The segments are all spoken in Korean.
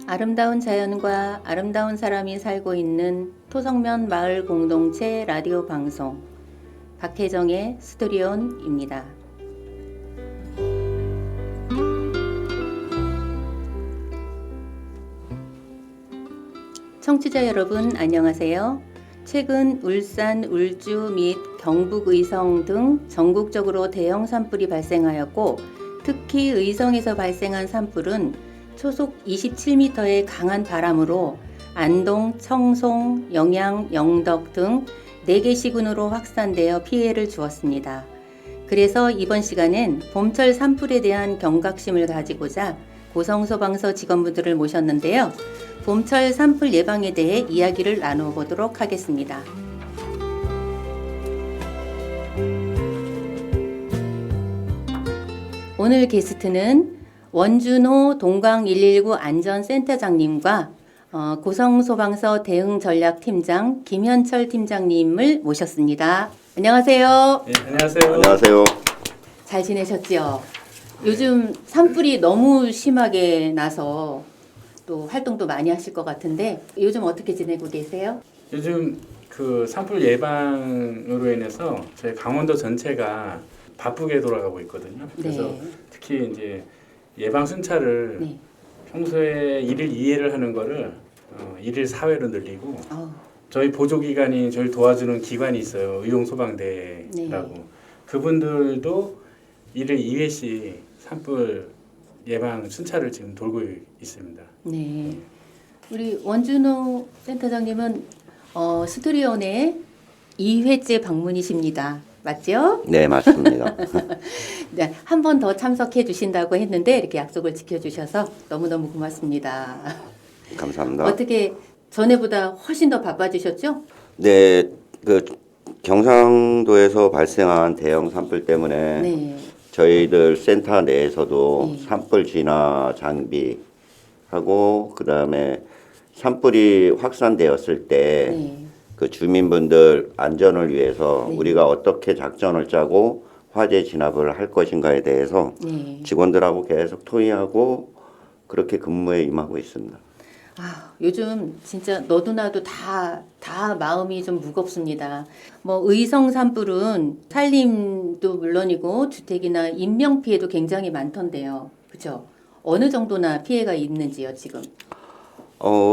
아름다운 자연과 아름다운 사람이 살고 있는 토성면 마을 공동체 라디오 방송 박혜정의 스토리온입니다. 청취자 여러분 안녕하세요. 최근 울산, 울주 및 경북 의성 등 전국적으로 대형 산불이 발생하였고 특히 의성에서 발생한 산불은 초속 27m의 강한 바람으로 안동, 청송, 영양, 영덕 등 4개 시군으로 확산되어 피해를 주었습니다. 그래서 이번 시간엔 봄철 산불에 대한 경각심을 가지고자 고성소방서 직원분들을 모셨는데요. 봄철 산불 예방에 대해 이야기를 나눠보도록 하겠습니다. 오늘 게스트는 원준호 동강119 안전센터장님과 고성소방서 대응전략팀장 김현철 팀장님을 모셨습니다. 안녕하세요. 네, 안녕하세요. 안녕하세요. 잘 지내셨죠? 요즘 산불이 너무 심하게 나서 또 활동도 많이 하실 것 같은데 요즘 어떻게 지내고 계세요? 요즘 그 산불 예방으로 인해서 저희 강원도 전체가 바쁘게 돌아가고 있거든요. 그래서 네. 특히 이제 예방 순찰을 네. 평소에 1일 2회를 하는 거를 1일 4회로 늘리고 저희 보조기관이 저희 도와주는 기관이 있어요. 의용소방대라고. 네. 그분들도 1일 2회씩 산불 예방 순찰을 지금 돌고 있습니다. 네. 우리 원준호 센터장님은 스토리온의 2회째 방문이십니다. 맞죠? 네, 맞습니다. 네, 한 번 더 참석해 주신다고 했는데 이렇게 약속을 지켜주셔서 너무너무 고맙습니다. 감사합니다. 어떻게 전에보다 훨씬 더 바빠지셨죠? 네, 그 경상도에서 발생한 대형 산불 때문에 네. 저희들 센터 내에서도 네. 산불 진화 장비하고 그다음에 산불이 확산되었을 때 네. 그 주민분들 안전을 위해서 네. 우리가 어떻게 작전을 짜고 화재 진압을 할 것인가에 대해서 네. 직원들하고 계속 토의하고 그렇게 근무에 임하고 있습니다. 요즘 진짜 너도 나도 다 마음이 좀 무겁습니다. 뭐 의성 산불은 산림도 물론이고 주택이나 인명 피해도 굉장히 많던데요. 그렇죠? 어느 정도나 피해가 있는지요, 지금?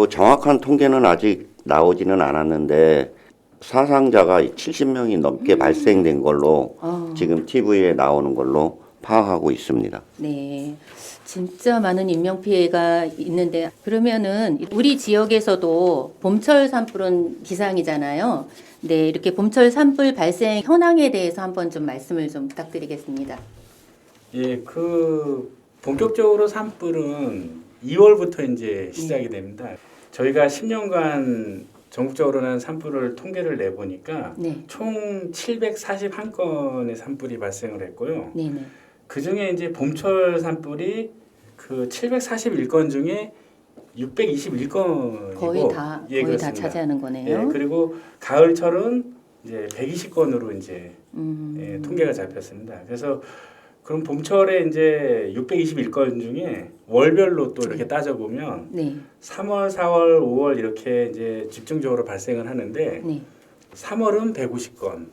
정확한 통계는 아직 나오지는 않았는데 사상자가 70명이 넘게 발생된 걸로 지금 TV에 나오는 걸로 파악하고 있습니다. 네. 진짜 많은 인명 피해가 있는데 그러면은 우리 지역에서도 봄철 산불은 기상이잖아요. 네, 이렇게 봄철 산불 발생 현황에 대해서 한번 좀 말씀을 좀 부탁드리겠습니다. 예, 그 본격적으로 산불은 2월부터 이제 시작이 됩니다. 저희가 10년간 전국적으로 난 산불을 통계를 내보니까 네. 총 741건의 산불이 발생을 했고요. 네네. 그 중에 이제 봄철 산불이 그 741건 중에 621건이고 거의 다 그렇습니다. 차지하는 거네요. 예, 그리고 가을철은 이제 120건으로 이제 통계가 잡혔습니다. 그래서 그럼 봄철에 이제 621건 중에 월별로 또 이렇게 따져보면 네. 3월, 4월, 5월 이렇게 이제 집중적으로 발생을 하는데 네. 3월은 150건,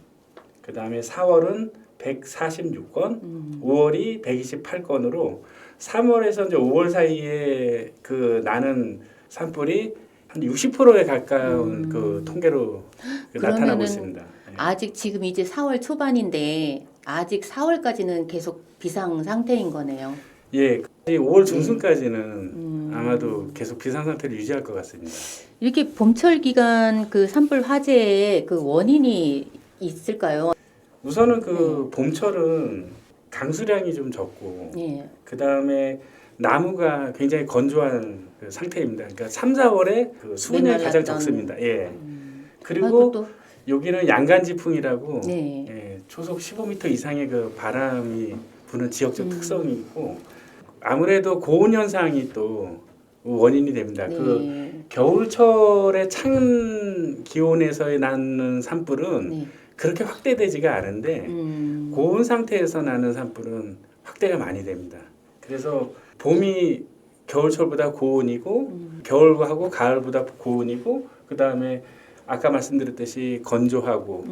그 다음에 4월은 146건, 5월이 128건으로 3월에서 이제 5월 사이에 그 나는 산불이 한 60%에 가까운 그 통계로 나타나고 있습니다. 아직 지금 이제 4월 초반인데 아직 4월까지는 계속 비상 상태인 거네요. 예, 5월 중순까지는 아마도 계속 비상 상태를 유지할 것 같습니다. 이렇게 봄철 기간 그 산불 화재의 그 원인이 있을까요? 우선은 그 봄철은 강수량이 좀 적고 예. 그 다음에 나무가 굉장히 건조한 그 상태입니다. 그러니까 3, 4월에 그 수분량이 가장 적습니다. 예. 그리고 또 여기는 양간지풍이라고 네. 예, 초속 15m 이상의 그 바람이 부는 지역적 특성이 있고 아무래도 고온 현상이 또 원인이 됩니다. 네. 그 겨울철에 찬 기온에서 나는 산불은 네. 그렇게 확대되지가 않은데 고온 상태에서 나는 산불은 확대가 많이 됩니다. 그래서 봄이 겨울철보다 고온이고 겨울하고 가을보다 고온이고 그다음에 아까 말씀드렸듯이 건조하고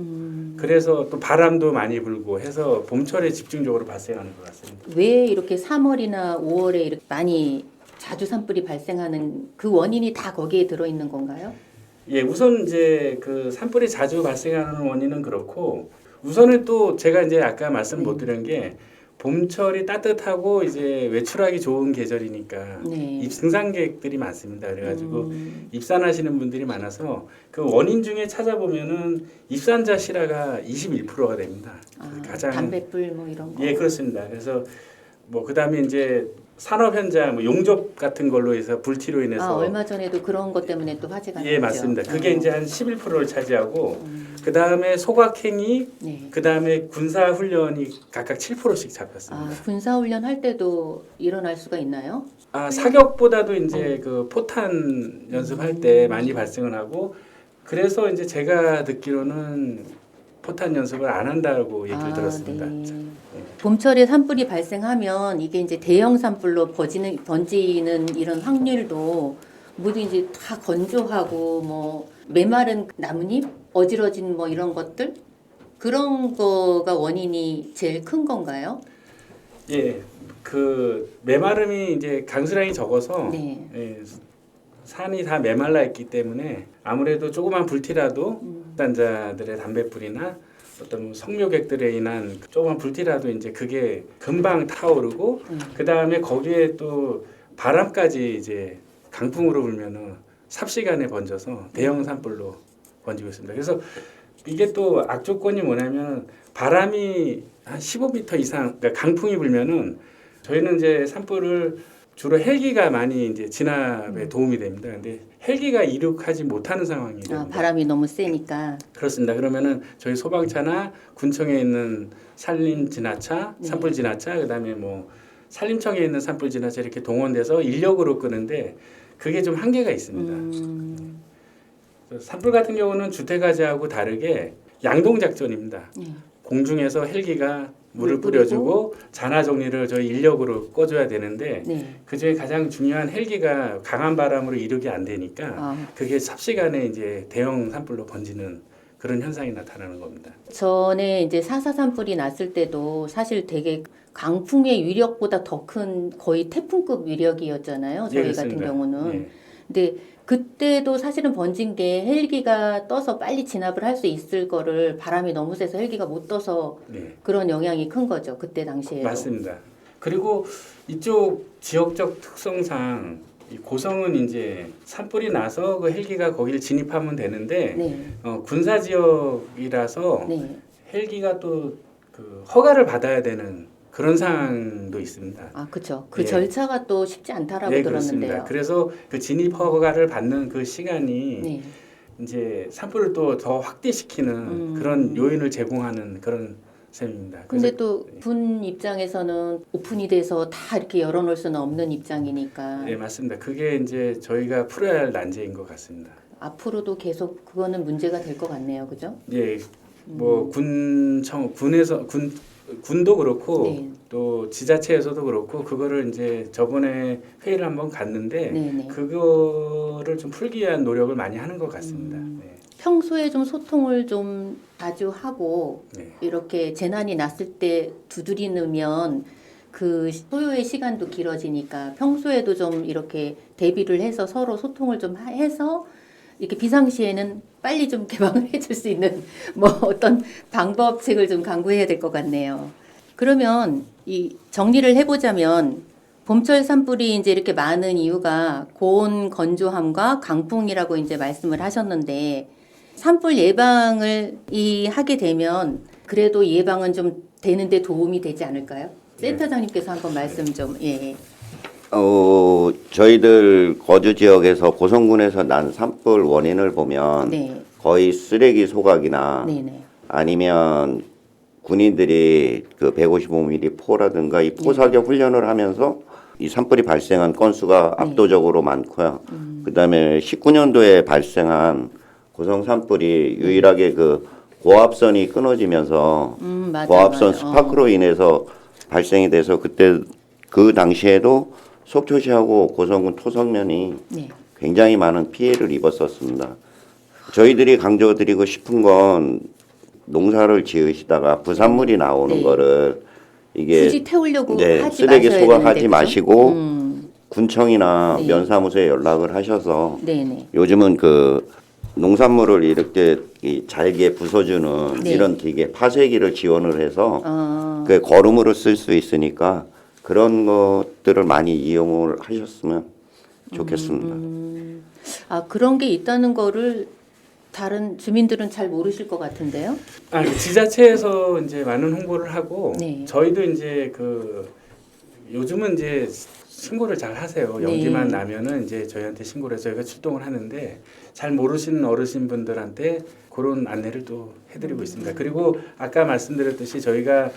그래서 또 바람도 많이 불고 해서 봄철에 집중적으로 발생하는 것 같습니다. 왜 이렇게 3월이나 5월에 이렇게 많이 자주 산불이 발생하는 그 원인이 다 거기에 들어있는 건가요? 예, 우선 이제 그 산불이 자주 발생하는 원인은 그렇고 우선은 또 제가 이제 아까 말씀 못 드린 게 봄철이 따뜻하고 이제 외출하기 좋은 계절이니까 네. 등산객들이 많습니다. 그래가지고 입산하시는 분들이 많아서 그 원인 중에 찾아보면은 입산자 실화가 21%가 됩니다. 가장 담뱃불 뭐 이런 거. 예, 그렇습니다. 그래서 뭐 그다음에 이제 산업 현장, 뭐 용접 같은 걸로 해서 불티로 인해서 얼마 전에도 그런 것 때문에 또 화제가 났죠. 예, 맞습니다. 그게 이제 한 11%를 차지하고 그다음에 소각행위, 네. 그다음에 군사 훈련이 각각 7%씩 잡혔습니다. 군사훈련 할 때도 일어날 수가 있나요? 사격보다도 이제 그 포탄 연습할 때 많이 발생을 하고 그래서 이제 제가 듣기로는 포탄 연습을 안 한다고 얘기를 들었습니다. 네. 자, 봄철에 산불이 발생하면 이게 이제 대형 산불로 번지는 이런 확률도 모두 이제 다 건조하고 뭐 메마른 나뭇잎, 어지러진 뭐 이런 것들 그런 거가 원인이 제일 큰 건가요? 예, 그 메마름이 이제 강수량이 적어서 네. 예, 산이 다 메말라 있기 때문에 아무래도 조그만 불티라도 단자들의 담뱃불이나 어떤 성묘객들에 인한 조그만 불티라도 이제 그게 금방 타오르고 그 다음에 거기에 또 바람까지 이제 강풍으로 불면은 삽시간에 번져서 대형 산불로 번지고 있습니다. 그래서 이게 또 악조건이 뭐냐면 바람이 한 15m 이상, 그러니까 강풍이 불면은 저희는 이제 산불을 주로 헬기가 많이 이제 진압에 도움이 됩니다. 근데 헬기가 이륙하지 못하는 상황이 됩니다. 바람이 너무 세니까. 그렇습니다. 그러면은 저희 소방차나 군청에 있는 산림 진화차, 산불 진화차, 그다음에 뭐 산림청에 있는 산불 진화차 이렇게 동원돼서 인력으로 끄는데 그게 좀 한계가 있습니다. 산불 같은 경우는 주택가지하고 다르게 양동 작전입니다. 공중에서 헬기가 물을 뿌려주고 잔화 정리를 저희 인력으로 꺼줘야 되는데 그중에 가장 중요한 헬기가 강한 바람으로 이륙이 안 되니까 그게 삽시간에 이제 대형 산불로 번지는 그런 현상이 나타나는 겁니다. 전에 이제 4.4 산불이 났을 때도 사실 되게 강풍의 위력보다 더 큰 거의 태풍급 위력이었잖아요. 저희 같은 경우는. 근데 그때도 사실은 번진 게 헬기가 떠서 빨리 진압을 할 수 있을 거를 바람이 너무 세서 헬기가 못 떠서 그런 영향이 큰 거죠. 그때 당시에. 맞습니다. 그리고 이쪽 지역적 특성상 이 고성은 이제 산불이 나서 그 헬기가 거기를 진입하면 되는데 군사 지역이라서 헬기가 또 그 허가를 받아야 되는 그런 상황도 있습니다. 그렇죠. 그 절차가 또 쉽지 않다라고 들었는데요. 그렇습니다. 그래서 그 진입 허가를 받는 그 시간이 이제 산불을 또 더 확대시키는 그런 요인을 제공하는 그런 셈입니다. 근데 또 군 입장에서는 오픈이 돼서 다 이렇게 열어놓을 수는 없는 입장이니까. 네, 맞습니다. 그게 이제 저희가 풀어야 할 난제인 것 같습니다. 앞으로도 계속 그거는 문제가 될 것 같네요, 그죠? 예, 뭐 군도 그렇고 또 지자체에서도 그렇고 그거를 이제 저번에 회의를 한번 갔는데 그거를 좀 풀기 위한 노력을 많이 하는 것 같습니다. 평소에 좀 소통을 좀 자주 하고 이렇게 재난이 났을 때 두드리면 그 소요의 시간도 길어지니까 평소에도 좀 이렇게 대비를 해서 서로 소통을 좀 해서 이렇게 비상시에는 빨리 좀 개방을 해줄 수 있는 뭐 어떤 방법책을 좀 강구해야 될 것 같네요. 그러면 이 정리를 해보자면 봄철 산불이 이제 이렇게 많은 이유가 고온 건조함과 강풍이라고 이제 말씀을 하셨는데 산불 예방을 하게 되면 그래도 예방은 좀 되는데 도움이 되지 않을까요? 센터장님께서 한번 말씀 좀 저희들 거주 지역에서 고성군에서 난 산불 원인을 보면 거의 쓰레기 소각이나 아니면 군인들이 그 155mm 포라든가 이 포사격 훈련을 하면서 이 산불이 발생한 건수가 압도적으로 많고요. 그다음에 19년도에 발생한 고성 산불이 유일하게 그 고압선이 끊어지면서 고압선 스파크로 인해서 발생이 돼서 그때 그 당시에도 속초시하고 고성군 토성면이 네. 굉장히 많은 피해를 입었었습니다. 저희들이 강조드리고 싶은 건 농사를 지으시다가 부산물이 나오는 네. 거를 이게 굳이 태우려고 네, 하지 쓰레기 마셔야 소각하지 되는데, 마시고 그죠? 군청이나 네. 면사무소에 연락을 하셔서 네네. 요즘은 그 농산물을 이렇게 이 잘게 부숴주는 네. 이런 기계 파쇄기를 지원을 해서 어, 그 거름으로 쓸 수 있으니까 그런 것들을 많이 이용을 하셨으면 좋겠습니다. 아 그런 게 있다는 거를 다른 주민들은 잘 모르실 것 같은데요. 그 지자체에서 이제 많은 홍보를 하고 네. 저희도 이제 그 요즘은 이제 신고를 잘 하세요. 네. 연기만 나면은 이제 저희한테 신고를 해서 저희가 출동을 하는데 잘 모르시는 어르신분들한테 그런 안내를 또 해드리고 있습니다. 그리고 아까 말씀드렸듯이 저희가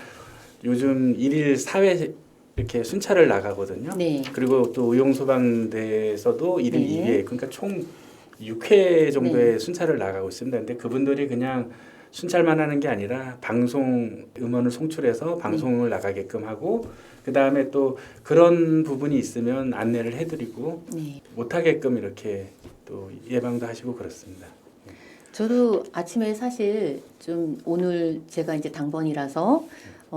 요즘 1일 4회 이렇게 순찰을 나가거든요. 네. 그리고 또 의용소방대에서도 1일 네. 2회 그러니까 총 6회 정도의 네. 순찰을 나가고 있습니다. 근데 그분들이 그냥 순찰만 하는 게 아니라 방송 음원을 송출해서 방송을 나가게끔 하고 그 다음에 또 그런 부분이 있으면 안내를 해드리고 네. 못하게끔 이렇게 또 예방도 하시고 그렇습니다. 저도 아침에 사실 좀 오늘 제가 이제 당번이라서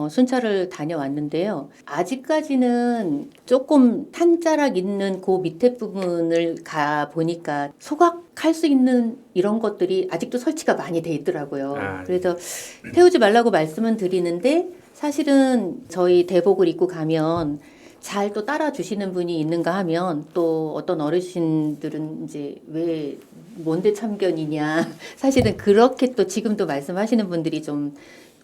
순찰을 다녀왔는데요. 아직까지는 조금 탄자락 있는 그 밑에 부분을 가 보니까 소각할 수 있는 이런 것들이 아직도 설치가 많이 돼 있더라고요. 아, 네. 그래서 태우지 말라고 말씀은 드리는데 사실은 저희 대복을 입고 가면 잘 또 따라 주시는 분이 있는가 하면 또 어떤 어르신들은 이제 왜 뭔데 참견이냐 사실은 그렇게 또 지금도 말씀하시는 분들이 좀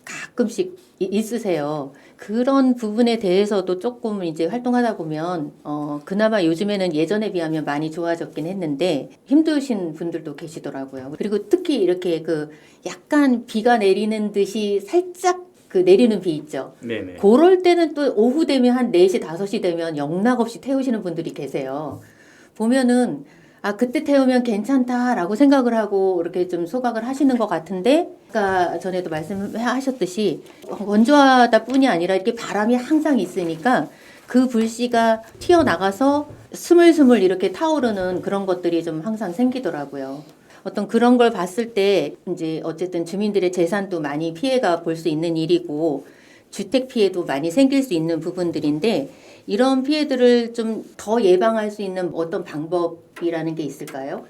가끔씩 있으세요. 그런 부분에 대해서도 조금 이제 활동하다 보면 그나마 요즘에는 예전에 비하면 많이 좋아졌긴 했는데 힘드신 분들도 계시더라고요. 그리고 특히 이렇게 그 약간 비가 내리는 듯이 살짝 그 내리는 비 있죠. 네네. 그럴 때는 또 오후 되면 한 4시, 5시 되면 영락없이 태우시는 분들이 계세요. 보면은 아 그때 태우면 괜찮다라고 생각을 하고 이렇게 좀 소각을 하시는 것 같은데 아까 전에도 말씀하셨듯이 건조하다 뿐이 아니라 이렇게 바람이 항상 있으니까 그 불씨가 튀어나가서 스물스물 이렇게 타오르는 그런 것들이 좀 항상 생기더라고요. 어떤 그런 걸 봤을 때 이제 어쨌든 주민들의 재산도 많이 피해가 볼 수 있는 일이고 주택 피해도 많이 생길 수 있는 부분들인데 이런 피해들을 좀 더 예방할 수 있는 어떤 방법이라는 게 있을까요?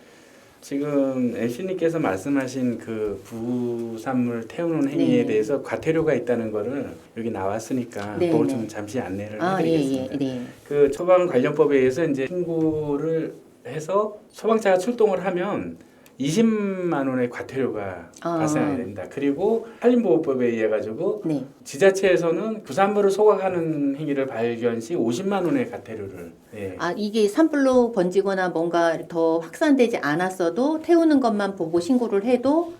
지금 MC님께서 말씀하신 그 부산물 태우는 행위에 네. 대해서 과태료가 있다는 거를 여기 나왔으니까 네, 그걸 네. 좀 잠시 안내를 예, 해드리겠습니다. 네. 그 처방관련법에 의해서 이제 신고를 해서 소방차가 출동을 하면 20만 원의 과태료가 발생하게 됩니다. 그리고 산림보호법에 의해 가지고 네. 지자체에서는 부산물을 소각하는 행위를 발견 시 50만 원의 과태료를 아, 이게 산불로 번지거나 뭔가 더 확산되지 않았어도 태우는 것만 보고 신고를 해도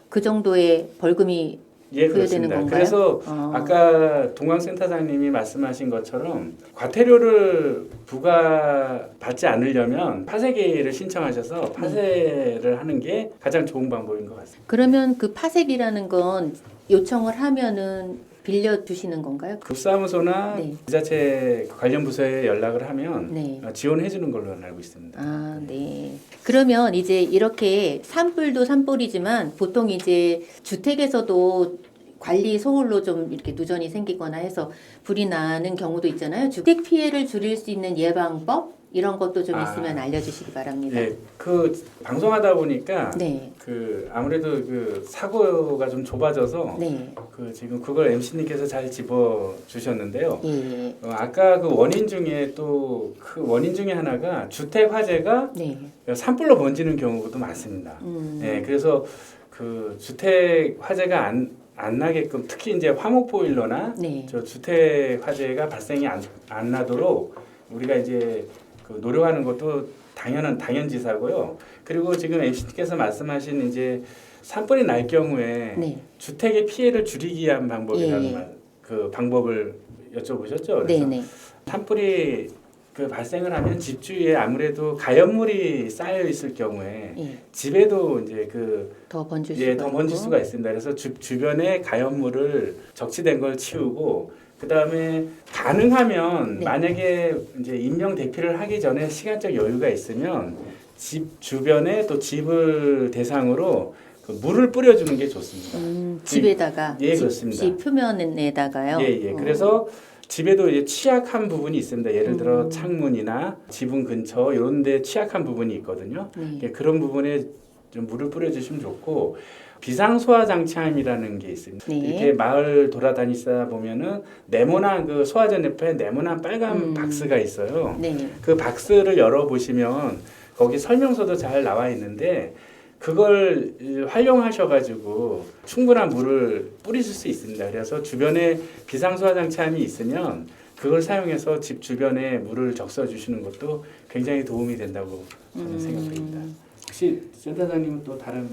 그 정도의 벌금이 예, 부여되는 그렇습니다. 건가요? 그래서 아까 동광센터장님이 말씀하신 것처럼 과태료를 부과받지 않으려면 파쇄기를 신청하셔서 파쇄를 하는 게 가장 좋은 방법인 것 같습니다. 그러면 그 파색이라는 건 요청을 하면은 빌려주시는 건가요? 급사무소나 네. 지자체 관련 부서에 연락을 하면 네. 지원해 주는 걸로 알고 있습니다. 아, 네. 그러면 이제 이렇게 산불도 산불이지만 보통 이제 주택에서도 관리 소홀로 좀 이렇게 누전이 생기거나 해서 불이 나는 경우도 있잖아요. 주택 피해를 줄일 수 있는 예방법 이런 것도 좀 있으면 알려주시기 바랍니다. 네, 그 방송하다 보니까 네. 그 아무래도 그 사고가 좀 좁아져서 네. 그 지금 그걸 MC님께서 잘 짚어 주셨는데요. 예. 아까 그 원인 중에 또 그 원인 중에 하나가 주택 화재가 네. 산불로 번지는 경우도 많습니다. 네, 그래서 그 주택 화재가 안 나게끔 특히 이제 화목 보일러나 네. 저 주택 화재가 발생이 안 나도록 우리가 이제 그 노력하는 것도 당연지사고요. 그리고 지금 MC님께서 말씀하신 이제 산불이 날 경우에 네. 주택의 피해를 줄이기 위한 방법이라는 예. 그 방법을 여쭤보셨죠. 그래서 네네. 산불이 그 발생을 하면 집 주위에 아무래도 가연물이 쌓여 있을 경우에 예. 집에도 이제 그 더 번질 예, 수가 더 번질 있고. 수가 있습니다. 그래서 주변에 가연물을 적치된 걸 치우고 그다음에 가능하면 네. 만약에 이제 임명 대피를 하기 전에 시간적 여유가 있으면 집 주변에 또 집을 대상으로 그 물을 뿌려주는 게 좋습니다. 집에다가 예, 집, 그렇습니다. 집 표면에다가요. 예. 그래서 집에도 이제 취약한 부분이 있습니다. 예를 들어 창문이나 지붕 근처 이런 데 취약한 부분이 있거든요. 네. 예, 그런 부분에 좀 물을 뿌려주시면 좋고 비상소화 장치함이라는 게 있습니다. 네. 이렇게 마을 돌아다니다 보면은 네모난 그 소화전 옆에 네모난 빨간 박스가 있어요. 네. 그 박스를 열어보시면 거기 설명서도 잘 나와 있는데 그걸 활용하셔가지고 충분한 물을 뿌리실 수 있습니다. 그래서 주변에 비상소화장치함이 있으면 그걸 사용해서 집 주변에 물을 적셔 주시는 것도 굉장히 도움이 된다고 저는 생각합니다. 혹시 센터장님은 또 다른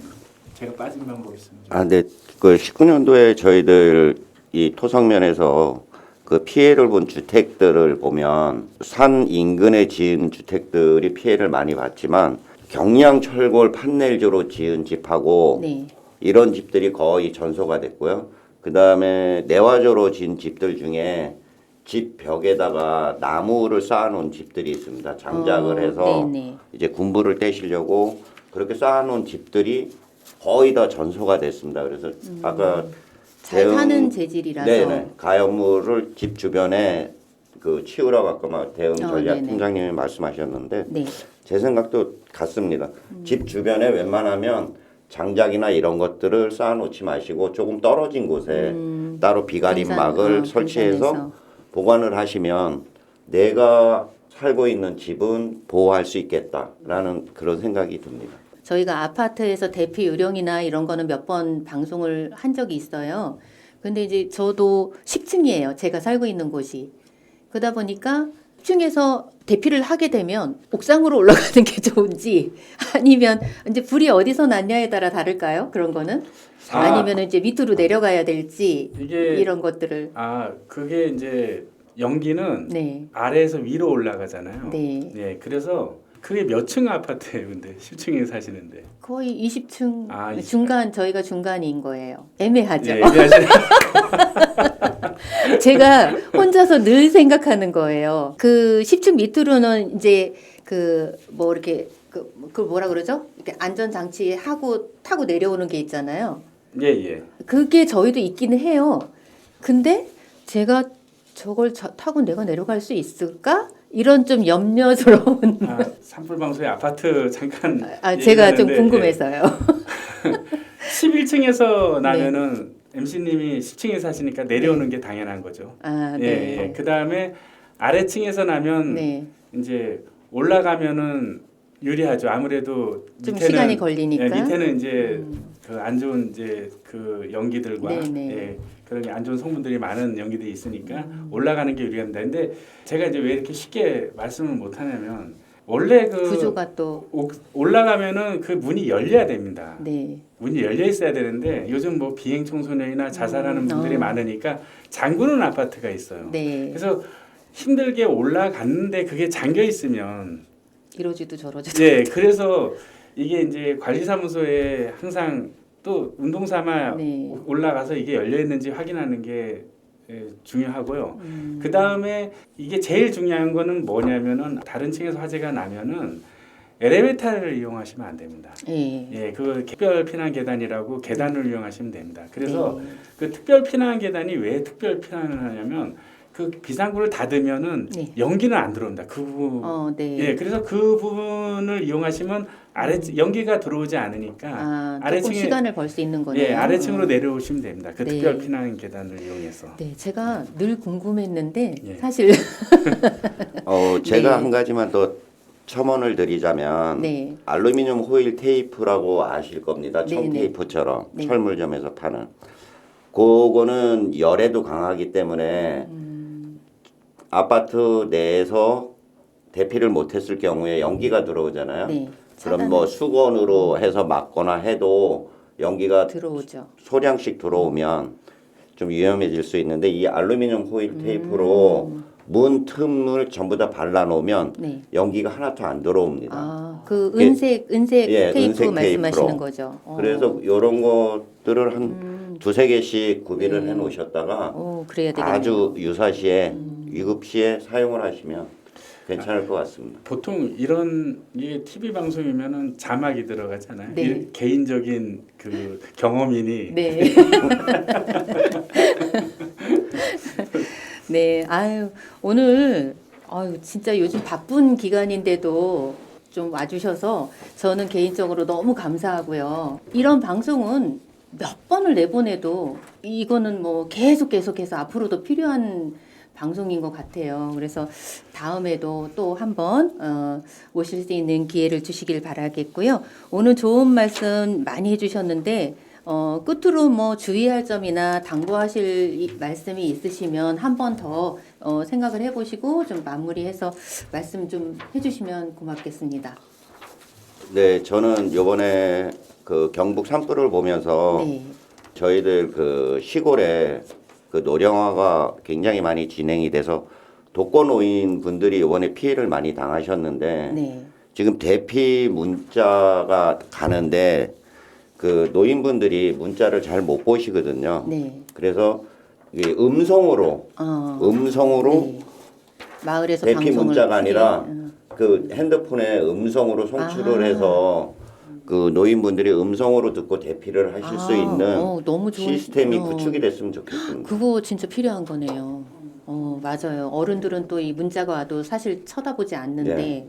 제가 빠진 방법 있습니다. 아, 네. 그 19년도에 저희들 이 토성면에서 그 피해를 본 주택들을 보면 산 인근에 지은 주택들이 피해를 많이 봤지만 경량 철골 판넬조로 지은 집하고 네. 이런 집들이 거의 전소가 됐고요. 그 다음에 내화조로 지은 집들 중에 집 벽에다가 나무를 쌓아놓은 집들이 있습니다. 장작을 해서 네네. 이제 군부를 떼시려고 그렇게 쌓아놓은 집들이 거의 다 전소가 됐습니다. 그래서 아까 잘 대응- 타는 재질이라서. 네네 가연물을 집 주변에 그 치우라고 아까 막 대응 전략 네네. 팀장님이 말씀하셨는데 네. 제 생각도 같습니다. 집 주변에 웬만하면 장작이나 이런 것들을 쌓아놓지 마시고 조금 떨어진 곳에 따로 비가림막을 설치해서 분산해서. 보관을 하시면 내가 살고 있는 집은 보호할 수 있겠다라는 그런 생각이 듭니다. 저희가 아파트에서 대피 요령이나 이런 거는 몇 번 방송을 한 적이 있어요. 근데 이제 저도 10층이에요. 제가 살고 있는 곳이. 그러다 보니까 10층에서 대피를 하게 되면 옥상으로 올라가는 게 좋은지 아니면 이제 불이 어디서 났냐에 따라 다를까요? 그런 거는? 아니면 이제 밑으로 내려가야 될지 이게 이런 것들을. 그게 이제 연기는 네. 아래에서 위로 올라가잖아요. 네. 네, 그래서 그게 몇 층 아파트예요, 근데 10층에 사시는데. 거의 20층 20층. 중간 저희가 중간인 거예요. 애매하죠. 예, 얘기하시는 제가 혼자서 늘 생각하는 거예요. 그 10층 밑으로는 이제 그 뭐 이렇게 그 뭐라 그러죠? 이렇게 안전 장치 하고 타고 내려오는 게 있잖아요. 예. 그게 저희도 있기는 해요. 근데 제가 저걸 타고 내가 내려갈 수 있을까? 이런 좀 염려스러운. 산불 방송에 아파트 잠깐 제가 좀 얘기하는데, 궁금해서요. 11층에서 나면은 MC님이 10층에 사시니까 내려오는 게 당연한 거죠. 네. 예. 그다음에 아래층에서 나면 네. 이제 올라가면은 유리하죠. 아무래도 좀 밑에는 시간이 걸리니까. 예, 밑에는 이제 그 안 좋은 이제 그 연기들과 네네. 예, 그런 안 좋은 성분들이 많은 연기들이 있으니까 올라가는 게 유리합니다. 근데 제가 이제 왜 이렇게 쉽게 말씀을 못 하냐면 원래 그 구조가 또. 올라가면은 그 문이 열려야 됩니다. 네. 문이 열려 있어야 되는데 요즘 뭐 비행 청소년이나 자살하는 분들이 어. 많으니까 잠그는 아파트가 있어요. 네. 그래서 힘들게 올라갔는데 그게 잠겨 있으면 이러지도 저러지도. 예, 그래서 이게 이제 관리사무소에 항상 또 운동 삼아 네. 올라가서 이게 열려 있는지 확인하는 게 중요하고요. 그 다음에 이게 제일 중요한 거는 뭐냐면은 다른 층에서 화재가 나면은 엘리베이터를 이용하시면 안 됩니다. 예. 예, 그 특별 피난 계단이라고 계단을 이용하시면 됩니다. 그래서 네. 그 특별 피난 계단이 왜 특별 피난을 하냐면 그 비상구를 닫으면은 네. 연기는 안 들어옵니다. 그 부분. 네. 예, 그래서 그 부분을 이용하시면 연기가 들어오지 않으니까 조금 시간을 벌 수 있는 거네요. 예, 아래층으로 내려오시면 됩니다. 그 네. 특별 피난 계단을 이용해서. 네, 제가 늘 궁금했는데 예. 사실 제가 네. 한 가지만 더 첨언을 드리자면 네. 알루미늄 호일 테이프라고 아실 겁니다. 청 네네. 테이프처럼 네. 철물점에서 파는. 그거는 열에도 강하기 때문에 아파트 내에서 대피를 못했을 경우에 연기가 들어오잖아요. 네. 그럼 뭐 수건으로 해서 막거나 해도 연기가 들어오죠. 소량씩 들어오면 좀 위험해질 수 있는데 이 알루미늄 호일 테이프로 문 틈을 전부 다 발라놓으면 네. 연기가 하나도 안 들어옵니다. 그 예. 은색 예, 테이프 은색 말씀하시는 테이프로. 거죠. 그래서 이런 것들을 한 두세 개씩 구비를 해 놓으셨다가 그래야 되겠네요. 아주 유사시에 위급 시에 사용을 하시면 괜찮을 것 같습니다. 보통 이런 이게 TV 방송이면은 자막이 들어가잖아요. 네. 개인적인 그 경험이니 네. 네. 아유, 오늘 진짜 요즘 바쁜 기간인데도 좀 와주셔서 저는 개인적으로 너무 감사하고요. 이런 방송은 몇 번을 내보내도 이거는 뭐 계속해서 앞으로도 필요한 방송인 것 같아요. 그래서 다음에도 또 한번 오실 수 있는 기회를 주시길 바라겠고요. 오늘 좋은 말씀 많이 해주셨는데 끝으로 뭐 주의할 점이나 당부하실 말씀이 있으시면 한 번 더 생각을 해보시고 좀 마무리해서 말씀 좀 해주시면 고맙겠습니다. 네, 저는 요번에 그 경북 산불을 보면서 네. 저희들 그 시골에 그 노령화가 굉장히 많이 진행이 돼서 독거노인 분들이 이번에 피해를 많이 당하셨는데 네. 지금 대피 문자가 가는데 그 노인분들이 문자를 잘 못 보시거든요. 네. 그래서 이게 음성으로 네. 마을에서 대피 방송을 문자가 아니라 크게, 그 핸드폰에 음성으로 송출을 해서 그 노인분들이 음성으로 듣고 대피를 하실 수 있는 너무 좋은 시스템이 구축이 됐으면 좋겠습니다. 그거 진짜 필요한 거네요. 맞아요. 어른들은 또 이 문자가 와도 사실 쳐다보지 않는데 네.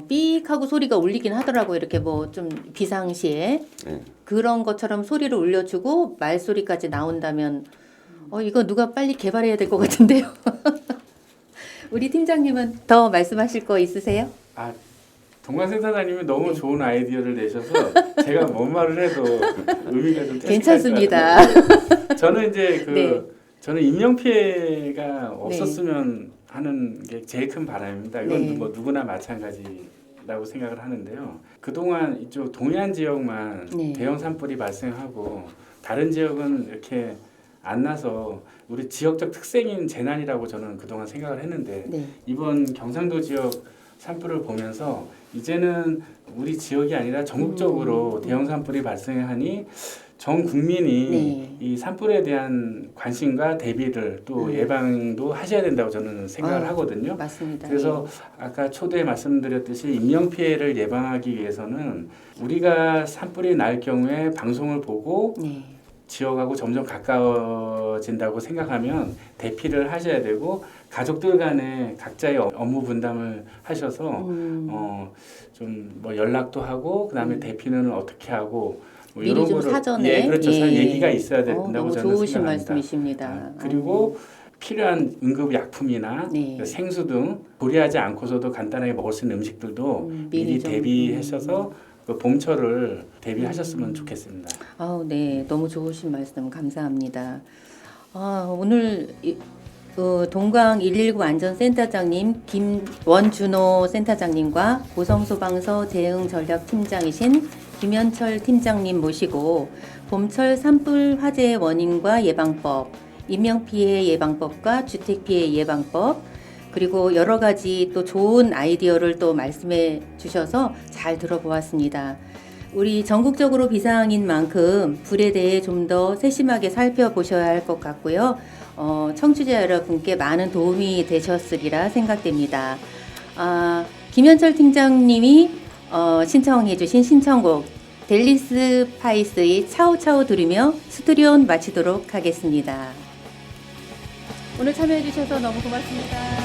삑 하고 소리가 울리긴 하더라고요. 이렇게 뭐 좀 비상시에 네. 그런 것처럼 소리를 울려주고 말소리까지 나온다면 이거 누가 빨리 개발해야 될 것 같은데요. 우리 팀장님은 더 말씀하실 거 있으세요? 아 동관센터장님이 너무 네. 좋은 아이디어를 내셔서 제가 뭔 말을 해도 의미가 좀 괜찮습니다. 저는 이제 네. 저는 인명 피해가 없었으면 하는 게 제일 큰 바람입니다. 이건 네. 뭐 누구나 마찬가지라고 생각을 하는데요. 그동안 이쪽 동해안 지역만 네. 대형 산불이 발생하고 다른 지역은 이렇게 안 나서 우리 지역적 특색인 재난이라고 저는 그동안 생각을 했는데 네. 이번 경상도 지역 산불을 보면서 이제는 우리 지역이 아니라 전국적으로 대형 산불이 발생하니 전 국민이 네. 이 산불에 대한 관심과 대비를 또 예방도 하셔야 된다고 저는 생각을 하거든요. 맞습니다. 그래서 아까 초대에 말씀드렸듯이 인명 피해를 예방하기 위해서는 우리가 산불이 날 경우에 방송을 보고 네. 지역하고 점점 가까워진다고 생각하면 대피를 하셔야 되고 가족들 간에 각자의 업무 분담을 하셔서 좀 뭐 연락도 하고 그다음에 대피는 어떻게 하고 뭐 미리 좀 사전에 예, 그렇죠. 얘기가 있어야 된다고 너무 저는 좋으신 생각합니다. 말씀이십니다. 그리고 필요한 응급 약품이나 네. 생수 등 조리하지 않고서도 간단하게 먹을 수 있는 음식들도 미리 좀, 대비하셔서 그 봄철을 대비하셨으면 좋겠습니다. 네, 너무 좋으신 말씀 감사합니다. 오늘 동강 119 안전센터장님 김원준호 센터장님과 고성소방서 대응전략팀장이신 김현철 팀장님 모시고 봄철 산불 화재의 원인과 예방법, 인명피해 예방법과 주택피해 예방법 그리고 여러 가지 또 좋은 아이디어를 또 말씀해 주셔서 잘 들어보았습니다. 우리 전국적으로 비상인 만큼 불에 대해 좀 더 세심하게 살펴보셔야 할 것 같고요. 청취자 여러분께 많은 도움이 되셨으리라 생각됩니다. 김현철 팀장님이 신청해 주신 신청곡 델리스 파이스의 차오차오 들으며 스튜디오 마치도록 하겠습니다. 오늘 참여해 주셔서 너무 고맙습니다.